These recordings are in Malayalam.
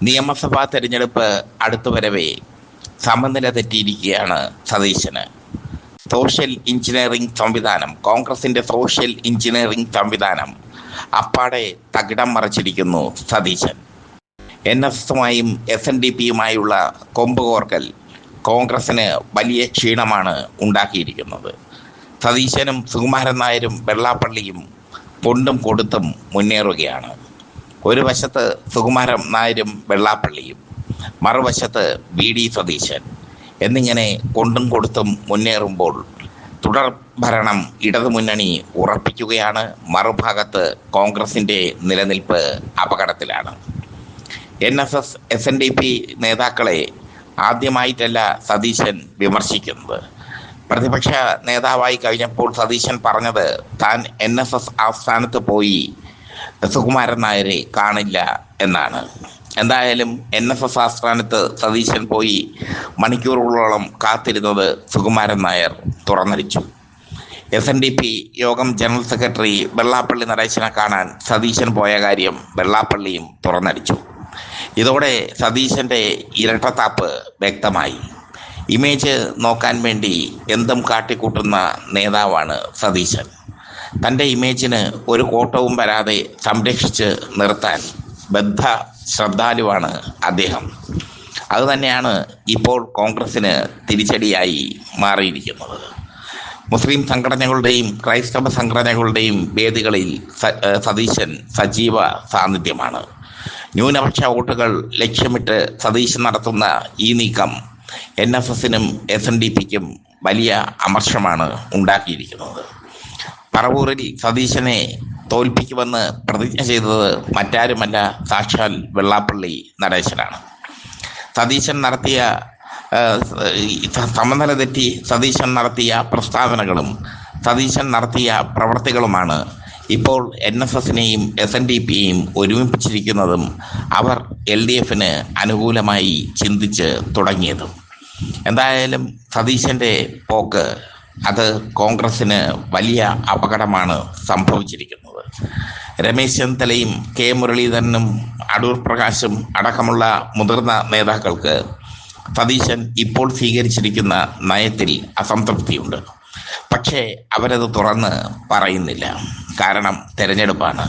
നിയമസഭാ തെരഞ്ഞെടുപ്പ് അടുത്തുവരവേ സമനില തെറ്റിയിരിക്കുകയാണ് സതീശന്. സോഷ്യൽ എഞ്ചിനീയറിംഗ് സംവിധാനം, കോൺഗ്രസിന്റെ സോഷ്യൽ എഞ്ചിനീയറിംഗ് സംവിധാനം അപ്പാടെ തകിടം മറിച്ചിരിക്കുന്നു സതീശൻ. NSSുമായും SNDPയുമായുള്ള കൊമ്പുകോർക്കൽ കോൺഗ്രസിന് വലിയ ക്ഷീണമാണ് ഉണ്ടാക്കിയിരിക്കുന്നത്. സതീശനും സുകുമാരൻ നായരും വെള്ളാപ്പള്ളിയും കൊണ്ടും കൊടുത്തും മുന്നേറുകയാണ്. ഒരു വശത്ത് സുകുമാരൻ നായരും വെള്ളാപ്പള്ളിയും, മറുവശത്ത് VD സതീശൻ എന്നിങ്ങനെ കൊണ്ടും കൊടുത്തും മുന്നേറുമ്പോൾ തുടർ ഭരണം ഇടതുമുന്നണി ഉറപ്പിക്കുകയാണ്. മറുഭാഗത്ത് കോൺഗ്രസിന്റെ നിലനിൽപ്പ് അപകടത്തിലാണ്. NSS SNDP നേതാക്കളെ ആദ്യമായിട്ടല്ല സതീശൻ വിമർശിക്കുന്നത്. പ്രതിപക്ഷ നേതാവായി കഴിഞ്ഞപ്പോൾ സതീശൻ പറഞ്ഞത് താൻ NSS ആസ്ഥാനത്ത് പോയി സുകുമാരൻ നായരെ കാണില്ല എന്നാണ്. എന്തായാലും NSS ആസ്ഥാനത്ത് സതീശൻ പോയി മണിക്കൂറുകളോളം കാത്തിരുന്നത് സുകുമാരൻ നായർ തുറന്നടിച്ചു. SNDP യോഗം ജനറൽ സെക്രട്ടറി വെള്ളാപ്പള്ളി നടേശനെ കാണാൻ സതീശൻ പോയ കാര്യം വെള്ളാപ്പള്ളിയും തുറന്നടിച്ചു. ഇതോടെ സതീശന്റെ ഇരട്ടത്താപ്പ് വ്യക്തമായി. ഇമേജ് നോക്കാൻ വേണ്ടി എന്തും കാട്ടിക്കൂട്ടുന്ന നേതാവാണ് സതീശൻ. തൻ്റെ ഇമേജിന് ഒരു കോട്ടവും വരാതെ സംരക്ഷിച്ച് നിർത്താൻ ബദ്ധ ശ്രദ്ധാലുവാണ് അദ്ദേഹം. അതുതന്നെയാണ് ഇപ്പോൾ കോൺഗ്രസിന് തിരിച്ചടിയായി മാറിയിരിക്കുന്നത്. മുസ്ലിം സംഘടനകളുടെയും ക്രൈസ്തവ സംഘടനകളുടെയും വേദികളിൽ സതീശൻ സജീവ സാന്നിധ്യമാണ്. ന്യൂനപക്ഷ വോട്ടുകൾ ലക്ഷ്യമിട്ട് സതീശൻ നടത്തുന്ന ഈ നീക്കം NSSനും SNDPക്കും വലിയ അമർഷമാണ് ഉണ്ടാക്കിയിരിക്കുന്നത്. പറവൂരിൽ സതീശനെ തോൽപ്പിക്കുമെന്ന് പ്രതിജ്ഞ ചെയ്തത് മറ്റാരുമല്ല, സാക്ഷാൽ വെള്ളാപ്പള്ളി നടേശനാണ്. സതീശൻ നടത്തിയ സമനില തെറ്റി സതീശൻ നടത്തിയ പ്രസ്താവനകളും സതീശൻ നടത്തിയ പ്രവർത്തികളുമാണ് ഇപ്പോൾ NSSനെയും SNDPയെയും ഒരുമിപ്പിച്ചിരിക്കുന്നതും അവർ LDFന് അനുകൂലമായി ചിന്തിച്ച് തുടങ്ങിയതും. എന്തായാലും സതീശന്റെ പോക്ക് അത് കോൺഗ്രസിന് വലിയ അപകടമാണ് സംഭവിച്ചിരിക്കുന്നത്. രമേശ് ചെന്നിത്തലയും K മുരളീധരനും അടൂർ പ്രകാശും അടക്കമുള്ള മുതിർന്ന നേതാക്കൾക്ക് സതീശൻ ഇപ്പോൾ സ്വീകരിച്ചിരിക്കുന്ന നയത്തിൽ അസംതൃപ്തിയുണ്ട്. പക്ഷേ അവരത് തുറന്ന് പറയുന്നില്ല. കാരണം തെരഞ്ഞെടുപ്പാണ്.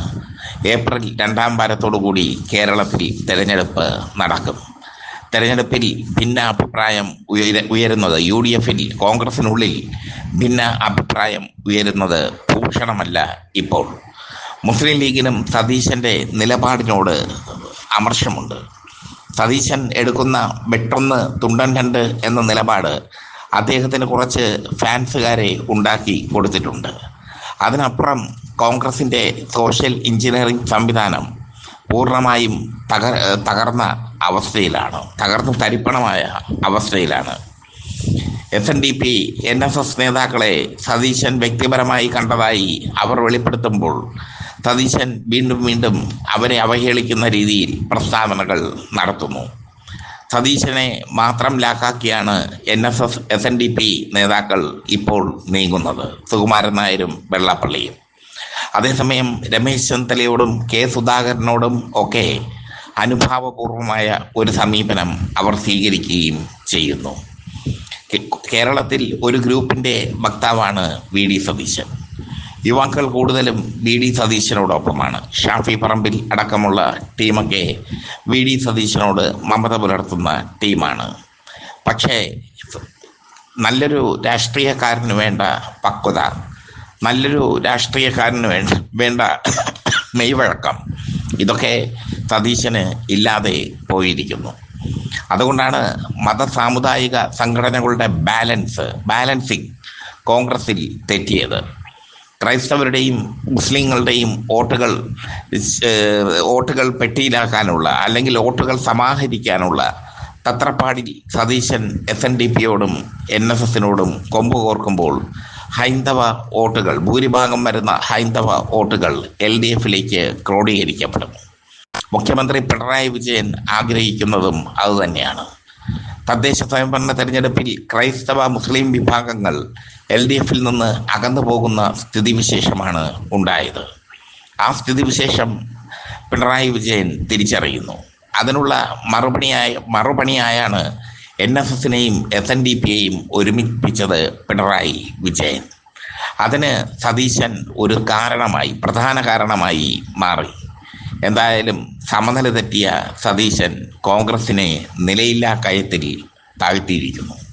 ഏപ്രിൽ 2ാം വാരത്തോടുകൂടി കേരളത്തിൽ തെരഞ്ഞെടുപ്പ് നടക്കും. തെരഞ്ഞെടുപ്പിൽ ഭിന്ന അഭിപ്രായം ഉയരുന്നത് UDFൽ കോൺഗ്രസിനുള്ളിൽ ഭിന്ന അഭിപ്രായം ഉയരുന്നത് ഭൂഷണമല്ല. ഇപ്പോൾ മുസ്ലിം ലീഗിനും സതീശന്റെ നിലപാടിനോട് അമർഷമുണ്ട്. സതീശൻ എടുക്കുന്ന വെട്ടൊന്ന് തുണ്ടൻ രണ്ട് എന്ന നിലപാട് അദ്ദേഹത്തിന് കുറച്ച് ഫാൻസുകാരെ ഉണ്ടാക്കി കൊടുത്തിട്ടുണ്ട്. അതിനപ്പുറം കോൺഗ്രസിൻ്റെ സോഷ്യൽ എഞ്ചിനീയറിംഗ് സംവിധാനം പൂർണ്ണമായും തകർന്ന അവസ്ഥയിലാണ്, തകർന്ന് തരിപ്പണമായ അവസ്ഥയിലാണ്. SNDP NSS നേതാക്കളെ സതീശൻ വ്യക്തിപരമായി കണ്ടതായി അവർ വെളിപ്പെടുത്തുമ്പോൾ സതീശൻ വീണ്ടും വീണ്ടും അവരെ അവഹേളിക്കുന്ന രീതിയിൽ പ്രസ്താവനകൾ നടത്തുന്നു. സതീശനെ മാത്രം ലാക്കാക്കിയാണ് NSS SNDP നേതാക്കൾ ഇപ്പോൾ നീങ്ങുന്നത്, സുകുമാരൻ നായരും വെള്ളാപ്പള്ളിയും. അതേസമയം രമേശ് ചെന്നിത്തലയോടും K സുധാകരനോടും ഒക്കെ അനുഭാവപൂർവമായ ഒരു സമീപനം അവർ സ്വീകരിക്കുകയും ചെയ്യുന്നു. കേരളത്തിൽ ഒരു ഗ്രൂപ്പിൻ്റെ വക്താവാണ് VD സതീശൻ. യുവാക്കൾ കൂടുതലും VD സതീശനോടൊപ്പമാണ്. ഷാഫി പറമ്പിൽ അടക്കമുള്ള ടീമൊക്കെ VD സതീശനോട് മമത പുലർത്തുന്ന ടീമാണ്. പക്ഷേ നല്ലൊരു രാഷ്ട്രീയക്കാരന് വേണ്ട പക്വത, നല്ലൊരു രാഷ്ട്രീയക്കാരന് വേണ്ട മെയ്വഴക്കം, ഇതൊക്കെ സതീശന് ഇല്ലാതെ പോയിരിക്കുന്നു. അതുകൊണ്ടാണ് മതസാമുദായിക സംഘടനകളുടെ ബാലൻസിങ് കോൺഗ്രസിൽ തെറ്റിയത്. ക്രൈസ്തവരുടെയും മുസ്ലിങ്ങളുടെയും വോട്ടുകൾ പെട്ടിയിലാക്കാനുള്ള അല്ലെങ്കിൽ വോട്ടുകൾ സമാഹരിക്കാനുള്ള തത്രപ്പാടിൽ സതീശൻ SNDPയോടും NSSനോടും കൊമ്പ് കോർക്കുമ്പോൾ ഹൈന്ദവ വോട്ടുകൾ, ഭൂരിഭാഗം വരുന്ന ഹൈന്ദവ വോട്ടുകൾ LDFലേക്ക് ക്രോഡീകരിക്കപ്പെടും. മുഖ്യമന്ത്രി പിണറായി വിജയൻ ആഗ്രഹിക്കുന്നതും അതുതന്നെയാണ്. തദ്ദേശ സ്വയംഭരണ തെരഞ്ഞെടുപ്പിൽ ക്രൈസ്തവ മുസ്ലിം വിഭാഗങ്ങൾ LDFൽ നിന്ന് അകന്നു പോകുന്ന സ്ഥിതിവിശേഷമാണ് ഉണ്ടായത്. ആ സ്ഥിതിവിശേഷം പിണറായി വിജയൻ തിരിച്ചറിയുന്നു. അതിനുള്ള മറുപണിയായാണ് NSSനെയും SNDPയെയും ഒരുമിപ്പിച്ചത് പിണറായി വിജയൻ. അതിന് സതീശൻ ഒരു പ്രധാന കാരണമായി മാറി. എന്തായാലും സമനില തെറ്റിയ സതീശൻ കോൺഗ്രസിനെ നിലയില്ലാ കയത്തിൽ താഴ്ത്തിയിരിക്കുന്നു.